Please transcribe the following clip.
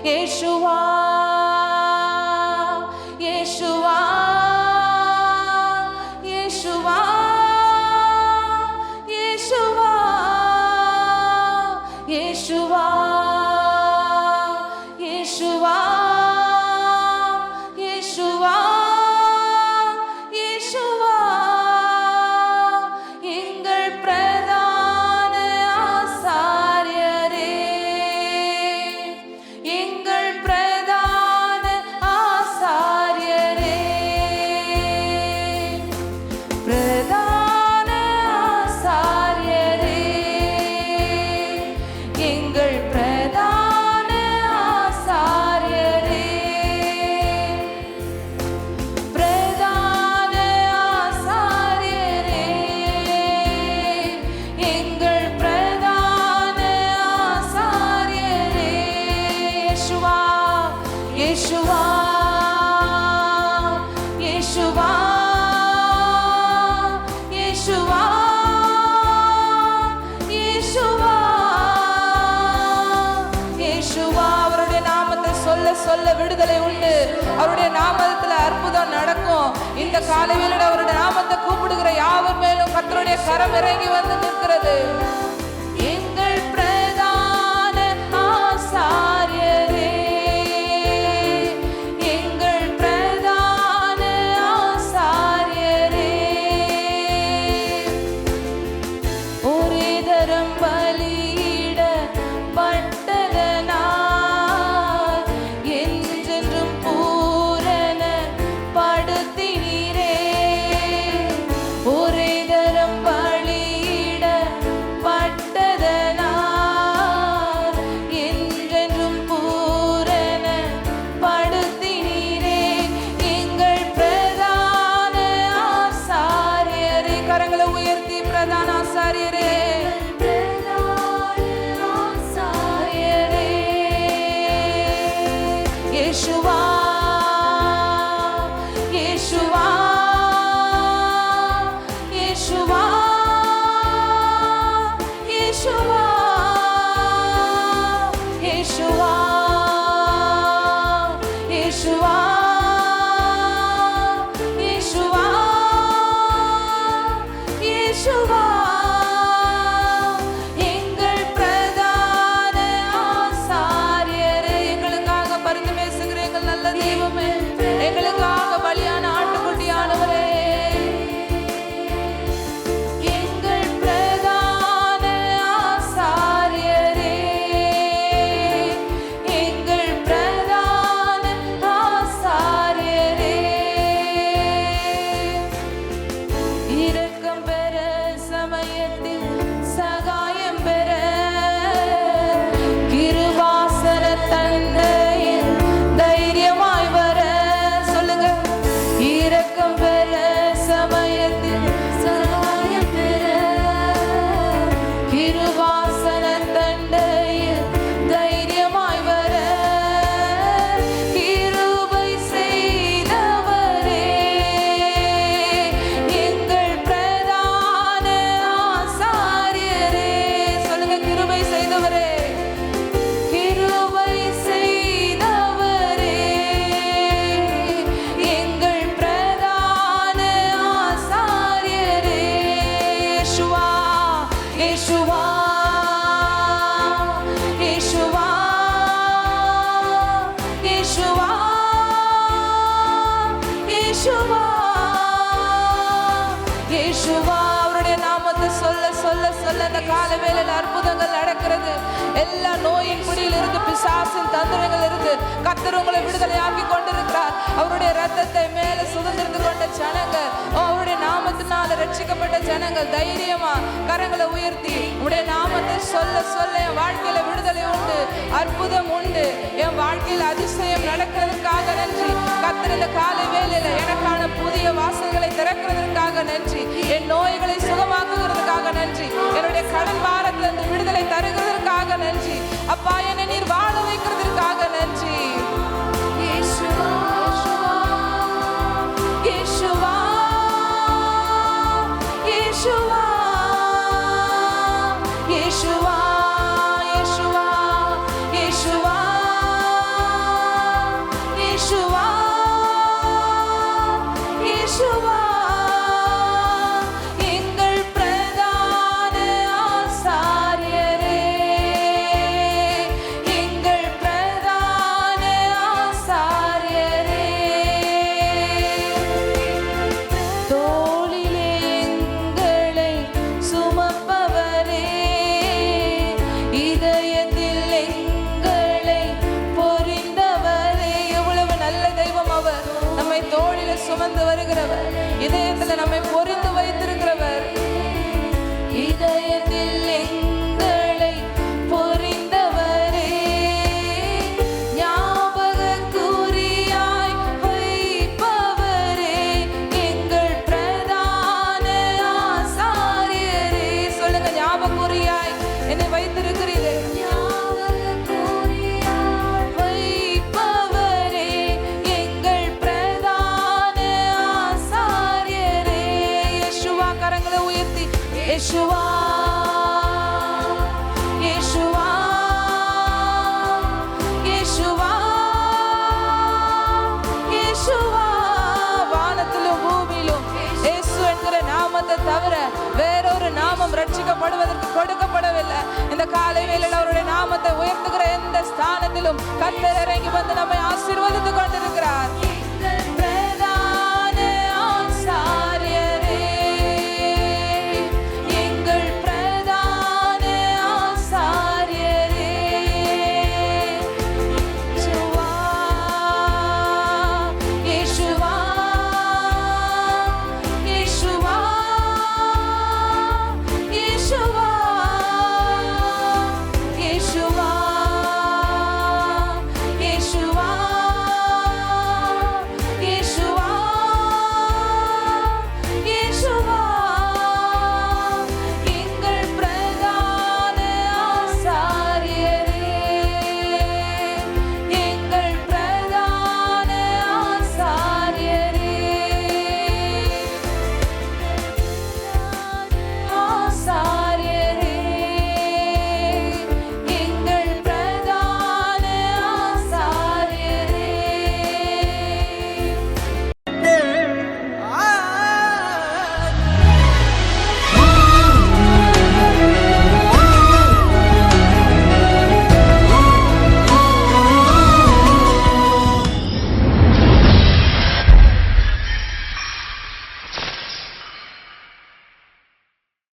இயேசுவா இயேசுவா இயேசுவா இயேசுவா இயேசுவா இயேசுவா இயேசுவா இயேசுவா எங்கள் பிரதான ஆசாரியரே எங்கள் பிரதான ஆசாரியரே பிரதான ஆசாரியரே எங்கள் பிரதான ஆசாரியரே பிரதான ஆசாரியரே எங்கள் பிரதான ஆசாரியரே இயேசுவா இயேசுவா இயேசுவா இயேசுவா இயேசுவா இயேசுவா அவருடைய நாமத்தை சொல்ல சொல்ல விடுதலை உண்டு. அவருடைய நாமத்துல அற்புதம் நடக்கும். இந்த காலையில் அவருடைய நாமத்தை கூப்பிடுகிற யாவர் மேலும் கர்த்தருடைய கரம் இறங்கி வந்து நிற்கிறது. எங்கள் பிரதான ஆசாரியரே எங்கள் பிரதான ஆசாரியரே ஒரே தரம் பலியிடப்பட்டதனால் என்றென்றும் பூரண படுத்தினீரே ஒரே தரம் பலியிடப்பட்டதனால் என்றென்றும் பூரண படுத்தினீரே எங்கள் பிரதான ஆசாரியரே கரங்களை உயர்த்தி பிரதான ஆசாரியரே இயேசுவா இயேசுவா இயேசுவா இயேசுவா இயேசுவா இயேசுவா இயேசுவா இயேசுவா எங்கள் பிரதான ஆசாரியரே எங்களுக்காக பரிந்து பேசுகிற எங்கள் நல்ல தெய்வமே எங்களுக்காக பலியான ஆட்டுக்குட்டியானவரே எங்கள் பிரதான ஆசாரியரே எங்கள் பிரதான ஆசாரியரே இரக்கம் பெற சமயத்தில் சகாயம் பெற கிருபாசன தந்தையில் தைரியமாய் வர சொல்லுங்க இரக்கம் பெற சமயத்தில் சகாயம் பெற கிருபாசன தந்தையில் தைரியமாய் வர கிருபை செய்தவரே எங்கள் பிரதான ஆசாரியரே சொல்லுங்க கிருபை செய்தவரே கிருபை செய்தவரே எங்கள் பிரதான ஆசாரியரே இயேசுவா இயேசுவா இயேசுவா இயேசுவா இயேசுவா இயேசுவா அவருடைய நாமத்தை சொல்ல சொல்ல சொல்ல இந்த கால வேளையில் அற்புதங்கள் நடக்கிறது. எல்லா நோயின் பிடியில் இருந்து பிசாசின் தந்திரங்கள் இருந்து கர்த்தர் உங்களை விடுதலையாக்கி கொண்டிருக்கிறார். அவருடைய ரத்தத்தை மேல சுதந்திரத்து கொண்ட ஜனங்கள் அவருடைய நாமத்தினால ரட்சிக்கப்பட்ட ஜனங்கள் தைரியமா கரங்களை உயர்த்தி உடைய நாமத்தை சொல்ல சொல்ல என் வாழ்க்கையில விடுதலை உண்டு அற்புதம் உண்டு என் வாழ்க்கையில் அதிசயம் நடக்கிறதுக்காக நன்றி. கர்த்தர் இந்த காலை வேளையில எனக்கான புதிய வாசல்களை திறக்கிறதுக்காக நன்றி. என் நோய்களை சுகமாக்குகிறதுக்காக நன்றி. என்னுடைய கடன் பாரத்திலிருந்து விடுதலை தருகிறதற்காக நன்றி. அப்பா என்னை நீர் வாழ வைக்கிறதற்காக நன்றி. இயேசுவா இயேசுவா இயேசுவா இயேசுவா இயேசுவா இயேசுவா இதயத்துல நம்மை பொறிந்து வைத்திருக்கிறவர். இதயத்தில் எங்களை பொறிந்தவரே, ஞாபக குறியாய் வைப்பவரே, எங்கள் பிரதான ஆசாரியரே. சொல்லுங்க, ஞாபக குறியாய் என்னை வைத்திருக்கிறீர்கள். Yeshua, Yeshua, Yeshua, Yeshua. வானத்திலும் பூமியிலும் இயேசு என்கிற நாமத்தை தவிர வேறொரு நாமம் ரட்சிக்கப்படுவதற்கு கொடுக்கப்படவில்லை. இந்த காலை வேளையில் அவருடைய நாமத்தை உயர்த்துகிற எந்த ஸ்தானத்திலும் கர்த்தர் இறங்கி வந்து நம்மை